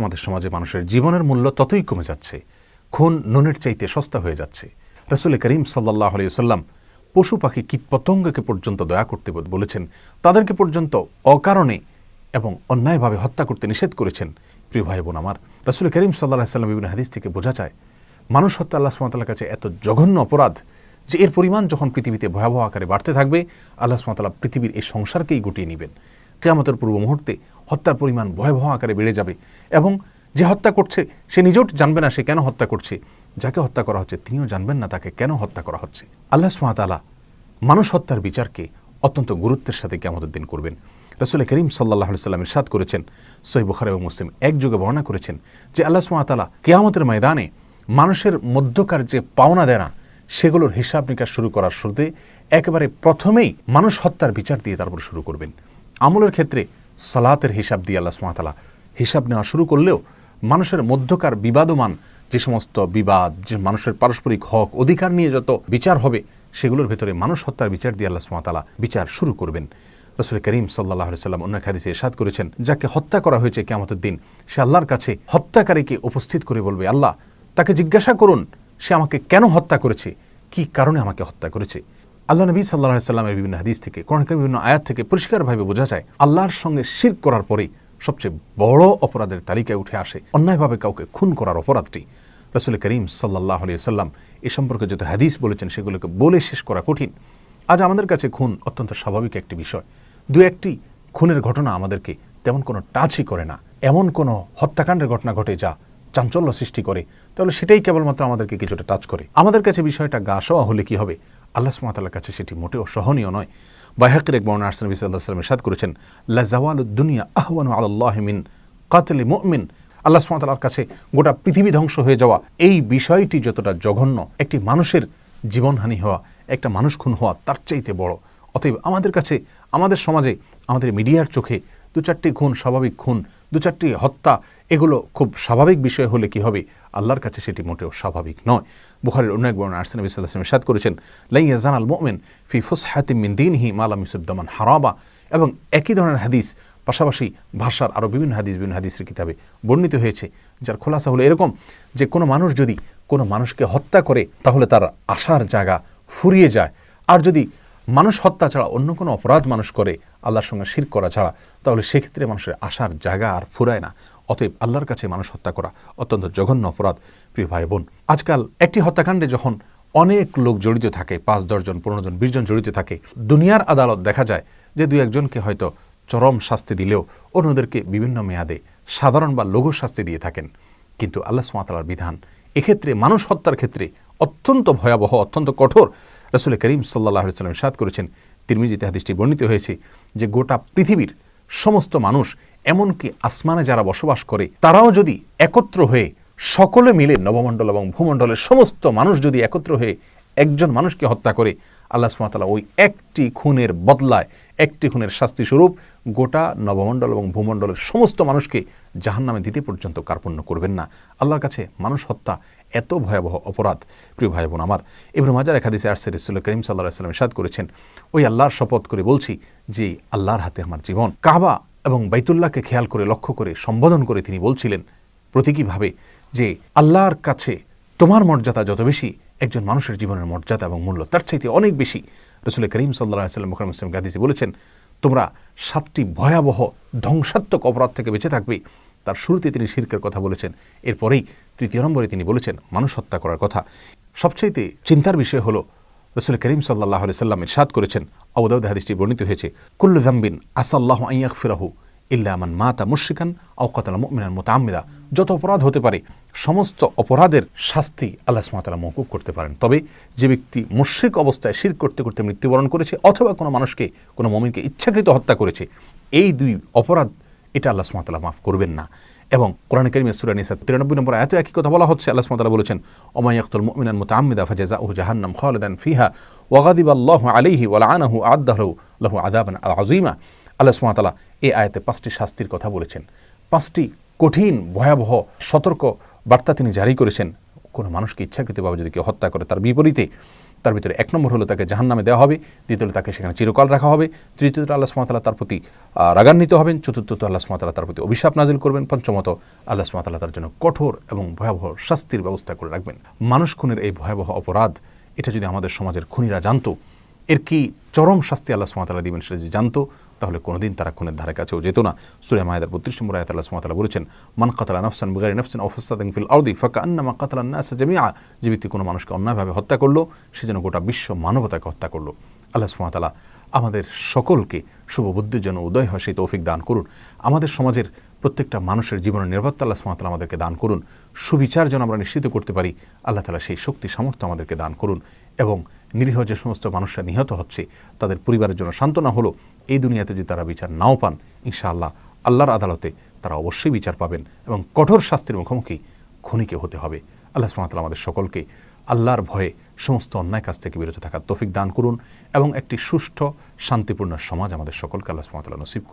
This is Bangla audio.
আমাদের সমাজে মানুষের জীবনের মূল্য ততই কমে যাচ্ছে, খুন নুনের চাইতে সস্তা হয়ে যাচ্ছে। রাসূল করিম সাল্লাল্লাহু আলাইহি ওয়াসাল্লাম পশু পাখি কীটপতঙ্গকে পর্যন্ত দয়া করতে বলেছেন, তাদেরকে পর্যন্ত অকারণে এবং অন্যায়ভাবে হত্যা করতে নিষেধ করেছেন। প্রিয় ভাই বোন আমার, রাসূল করিম সাল্লাল্লাহু আলাইহি ওয়াসাল্লাম বিভিন্ন হাদিস থেকে বোঝা যায় মানুষ হত্যা আল্লাহ সুবহানাহু ওয়া তাআলার কাছে এত জঘন্য অপরাধ যে এর পরিমাণ যখন পৃথিবীতে ভয়াবহ আকারে বাড়তে থাকবে, আল্লাহ সুবহানাহু ওয়া তাআলা পৃথিবীর এই সংসারকেই গুটিয়ে নেবেন। কিয়ামতের পূর্ব মুহূর্তে হত্যার পরিমাণ ভয়াবহ আকারে বেড়ে যাবে এবং যে হত্যা করছে সে নিজেও জানবে না সে কেন হত্যা করছে, যাকে হত্যা করা হচ্ছে তিনিও জানবেন না তাকে কেন হত্যা করা হচ্ছে। আল্লাহ সুবহানাহু ওয়া তাআলা মানুষ হত্যার বিচারকে অত্যন্ত গুরুত্বের সাথে কিয়ামতের দিন করবেন। রাসূল করিম সাল্লাল্লাহু আলাইহি ওয়াসাল্লাম ইরশাদ করেছেন, সহিহ বুখারী এবং মুসলিম একযোগে বর্ণনা করেছেন যে আল্লাহ সুবহানাহু ওয়া তাআলা কিয়ামতের ময়দানে মানুষের মধ্যকার যে পাওনা দেনা সেগুলোর হিসাব নিকাশ শুরু করার শুরুতে একেবারে প্রথমেই মানুষ হত্যার বিচার দিয়ে তারপর শুরু করবেন। আমলের ক্ষেত্রে সালাতের হিসাব দিয়ে আল্লাহ সুবহানাহু ওয়া তাআলা হিসাব নেওয়া শুরু করলেও মানুষের মধ্যকার বিবাদমান যে সমস্ত বিবাদ, যে মানুষের পারস্পরিক হক অধিকার নিয়ে যত বিচার হবে সেগুলোর ভেতরে মানুষ হত্যার বিচার দিয়ে আল্লাহ সুবহানাহু ওয়া তাআলা বিচার শুরু করবেন। রাসূল করিম সাল্লাল্লাহু আলাইহি ওয়াসাল্লাম অন্য হাদিসে ইরশাদ করেছেন, যাকে হত্যা করা হয়েছে কিয়ামতের দিন সে আল্লাহর কাছে হত্যাকারীকে উপস্থিত করে বলবে, আল্লাহ তাকে জিজ্ঞাসা করুন সে আমাকে কেন হত্যা করেছে, কি কারণে আমাকে হত্যা করেছে। আল্লাহ নবী সাল্লাল্লাহু আলাইহি ওয়াসাল্লামের বিভিন্ন হাদিস থেকে, কোরআনের বিভিন্ন আয়াত থেকে পরিষ্কারভাবে বোঝা যায় আল্লাহর সঙ্গে শিরক করার পরেই সবচেয়ে বড় অপরাধের তালিকায় উঠে আসে অন্যায়ভাবে কাউকে খুন করার অপরাধটি। রাসূল করিম সাল্লাল্লাহু আলাইহি ওয়াসাল্লাম এ সম্পর্কে যত হাদিস বলেছেন সেগুলোকে বলে শেষ করা কঠিন। আজ আমাদের কাছে খুন অত্যন্ত স্বাভাবিক একটি বিষয়। দু একটি খুনের ঘটনা আমাদেরকে তেমন কোনো টাচই করে না। এমন কোনো হত্যাকাণ্ডের ঘটনা ঘটে যা চাঞ্চল্য সৃষ্টি করে, তাহলে সেটাই কেবলমাত্র আমাদেরকে কিছুটা টাচ করে। আমাদের কাছে বিষয়টা গা সওয়া হলে কি হবে, আল্লাহ সুবহানাহু ওয়া তাআলার কাছে সেটি মোটেও সহনীয় নয়। বাইহাকীর এক বর্ণনায় নবী সাল্লাল্লাহু আলাইহি ওয়াসাল্লাম ইরশাদ করেছেন, লা জাওয়ালুদ দুনিয়া আহওয়ানু আলাল্লাহি মিন কাতলি মুমিন। আল্লাহ সুবহানাহু ওয়া তাআলার কাছে গোটা পৃথিবী ধ্বংস হয়ে যাওয়া এই বিষয়টি যতটা জঘন্য, একটি মানুষের জীবনহানি হওয়া, একটা মানুষ খুন হওয়া তার চাইতে বড়। অতএব আমাদের কাছে, আমাদের সমাজে, আমাদের মিডিয়ার চোখে দু চারটি খুন স্বাভাবিক খুন, দু চারটি হত্যা এগুলো খুব স্বাভাবিক বিষয় হলে কি হবে, আল্লাহর কাছে সেটি মোটেও স্বাভাবিক নয়। বুখারীর অন্য এক বর্ণনায় নবী সাল্লাল্লাহু আলাইহি ওয়াসাল্লাম ইরশাদ করেছেন, লা ইয়াজানাল মুমিন ফি ফুসহাতিন মিন দীনিহি মা লাম ইউসিব দামান হারাবা। এবং একই ধরনের হাদিস পাশাপাশি ভাষার আরও বিভিন্ন হাদিসের কিতাবে বর্ণিত হয়েছে, যার খোলাসা হলো এরকম যে কোনো মানুষ যদি কোনো মানুষকে হত্যা করে তাহলে তার আশার জায়গা ফুরিয়ে যায়। আর যদি মানুষ হত্যা ছাড়া অন্য কোনো অপরাধ মানুষ করে আল্লাহর সঙ্গে শিরক করা ছাড়া, তাহলে সেক্ষেত্রে মানুষের আশার জায়গা আর ফুরায় না। অতএব আল্লাহর কাছে মানুষ হত্যা করা অত্যন্ত জঘন্য অপরাধ। প্রিয় ভাই বোন, আজকাল একটি হত্যাকাণ্ডে যখন অনেক লোক জড়িত থাকে, 5-10 জন 15 জন 20 জন জড়িত থাকে, দুনিয়ার আদালত দেখা যায় যে 2-1 জনকে হয়তো চরম শাস্তি দিলেও অন্যদেরকে বিভিন্ন মেয়াদে সাধারণ বা লঘু শাস্তি দিয়ে থাকেন। কিন্তু আল্লাহ সুবহানাহু ওয়া তাআলার বিধান এক্ষেত্রে মানুষ হত্যার ক্ষেত্রে অত্যন্ত ভয়াবহ, অত্যন্ত কঠোর। রাসূল করিম সাল্লাল্লাহু আলাইহি ওয়াসাল্লাম ইরশাদ করেছেন, তিরমিজিতে হাদিসটি বর্ণিত হয়েছে যে গোটা পৃথিবীর সমস্ত মানুষ, এমনকি আসমানে যারা বসবাস করে তারাও যদি একত্র হয়ে সকলে মিলে নবমণ্ডল এবং ভূমণ্ডলের সমস্ত মানুষ যদি একত্র হয়ে একজন মানুষকে হত্যা করে, আল্লাহ সুবহানাহু ওয়া তাআলা ওই একটি খুনের বদলায়, একটি খুনের শাস্তি স্বরূপ গোটা নবমণ্ডল এবং ভূমণ্ডলের সমস্ত মানুষকে জাহান্নামে দিতে পর্যন্ত কার্পণ্য করবেন না। আল্লাহর কাছে মানুষ হত্যা এত ভয়াবহ অপরাধ। প্রিয় ভাই বোন আমার, ইবনে মাজার এক হাদিসে আসছে রাসূল করিম সাল্লাল্লাহু আলাইহি ওয়াসাল্লাম ইরশাদ করেছেন, ওই আল্লাহর শপথ করে বলছি যে আল্লাহর হাতে আমার জীবন। কাবা এবং বাইতুল্লাহকে খেয়াল করে, লক্ষ্য করে, সম্বোধন করে তিনি বলছিলেন প্রতীকীভাবে যে আল্লাহর কাছে তোমার মর্যাদা যত বেশি, একজন মানুষের জীবনের মর্যাদা এবং মূল্য তার চাইতে অনেক বেশি। রাসূল করিম সাল্লাল্লাহু আলাইহি ওয়াসাল্লাম বুখারী মুসলিম হাদিসে বলেছেন, তোমরা 7টি ভয়াবহ ধ্বংসাত্মক অপরাধ থেকে বেঁচে থাকবে। তার শুরুতে তিনি শিরকের কথা বলেছেন, এরপরেই 3 নম্বরে তিনি বলেছেন মানুষ হত্যা করার কথা। সবচাইতে চিন্তার বিষয় হলো রাসূল করিম সাল্লাল্লাহু আলাইহি ওয়াসাল্লাম ইরশাদ করেছেন, আবু দাউদ হাদিসটি বর্ণিত হয়েছে, কুল্লু যামবিন আসাল্লাহু আন ইয়াগফিরাহু ইল্লা মান মাতা মুশরিকান আও কাতালা মুমিনান মুতাআম্মিদা। যত অপরাধ হতে পারে সমস্ত অপরাধের শাস্তি আল্লাহ সুবহানাহু ওয়া তাআলা মওকুফ করতে পারেন, তবে যে ব্যক্তি মুশরিক অবস্থায় শিরক করতে করতে মৃত্যুবরণ করেছে অথবা কোনো মানুষকে, কোনো মুমিনকে ইচ্ছাকৃত হত্যা করেছে, এই 2 অপরাধ এটা আল্লাহ সুবহানাহু ওয়া তাআলা মাফ করবেন না। এবং কোরআন কারীমে সূরা নিসা 93 নম্বর আয়াতে একই কথা বলা হচ্ছে। আল্লাহ সুবহানাহু ওয়া তাআলা বলেছেন, ওমা ইয়াকতুল মুমিনান মুতাআম্মিদা ফাজাযাউহু জাহান্নাম খালিদান ফিহা ওয়া গাদিবাল্লাহু আলাইহি ওয়া লাআনাহু আ'আদ্দাহু লাহু আযাবান আযীমা। আল্লাহ সুবহানাহু ওয়া তাআলা এই আয়াতে 5টি শাস্তির কথা বলেছেন, 5টি কঠিন ভয়াবহ সতর্ক বার্তা তিনি জারি করেছেন। কোনো মানুষকে ইচ্ছাকৃতভাবে যদি কেউ হত্যা করে তার বিপরীতে তার ভিতরে 1 নম্বর হলো তাকে জাহান্নামে দেওয়া হবে, দ্বিতীয়ত তাকে সেখানে চিরকাল রাখা হবে, তৃতীয়ত আল্লাহ সুবহানাহু ওয়া তাআলা তার প্রতি রাগান্বিত হবেন, চতুর্থত আল্লাহ সুবহানাহু ওয়া তাআলা তার প্রতি অভিশাপ নাজিল করবেন, পঞ্চমত আল্লাহ সুবহানাহু ওয়া তাআলা তার জন্য কঠোর এবং ভয়াবহ শাস্তির ব্যবস্থা করে রাখবেন। মানুষ খুনের এই ভয়াবহ অপরাধ, এটা যদি আমাদের সমাজের খুনিরা জানতো, এর কি চরম শাস্তি আল্লাহ সুবহানাহু ওয়া তাআলা দিবেন সেটা যদি জানতো, তাহলে কোনোদিন তারা খুনের ধারে কাছেও যেত না। সূরা মায়েদার 32 নম্বর আয়াতে আল্লাহ সুবহানাহু ওয়া তাআলা বলেছেন, মান কাতালা নাফসান বিগাইরি নাফসিন আও ফাসাদিন ফিল আরদি ফাকান্নামা কাতালান নাস জামিআ, যে ব্যক্তি কোনো মানুষকে অন্যায়ভাবে হত্যা করলো, সে যেন গোটা বিশ্ব মানবতাকে হত্যা করলো। আল্লাহ সুবহানাহু ওয়া তাআলা আমাদের সকলকে শুভ বুদ্ধির জন্য উদয় হয় সেই তৌফিক দান করুন। আমাদের সমাজের প্রত্যেকটা মানুষের জীবনের নিরাপত্তা আল্লাহ সুবহানাহু ওয়া তাআলা আমাদেরকে দান করুন। সুবিচার যেন আমরা নিশ্চিত করতে পারি, আল্লাহ তাআলা সেই শক্তি সামর্থ্য আমাদেরকে দান করুন। এবং নিরীহ যে সমস্ত মানুষরা নিহত হচ্ছে, তাদের পরিবারের জন্য সান্ত্বনা হলো, এই দুনিয়াতে যদি তারা বিচার নাও পান, ইনশাআল্লাহ আল্লাহর আদালতে তারা অবশ্যই বিচার পাবেন এবং কঠোর শাস্তির মুখোমুখি খুনিকে হতে হবে। আল্লাহ সুবহানাহু ওয়া তাআলা আমাদের সকলকে আল্লাহর ভয়ে সমস্ত অন্যায় কাজ থেকে বিরত থাকার তৌফিক দান করুন এবং একটি সুষ্ঠু শান্তিপূর্ণ সমাজ আমাদের সকলকে আল্লাহ সুবহানাহু ওয়া তাআলা নসিব করুন।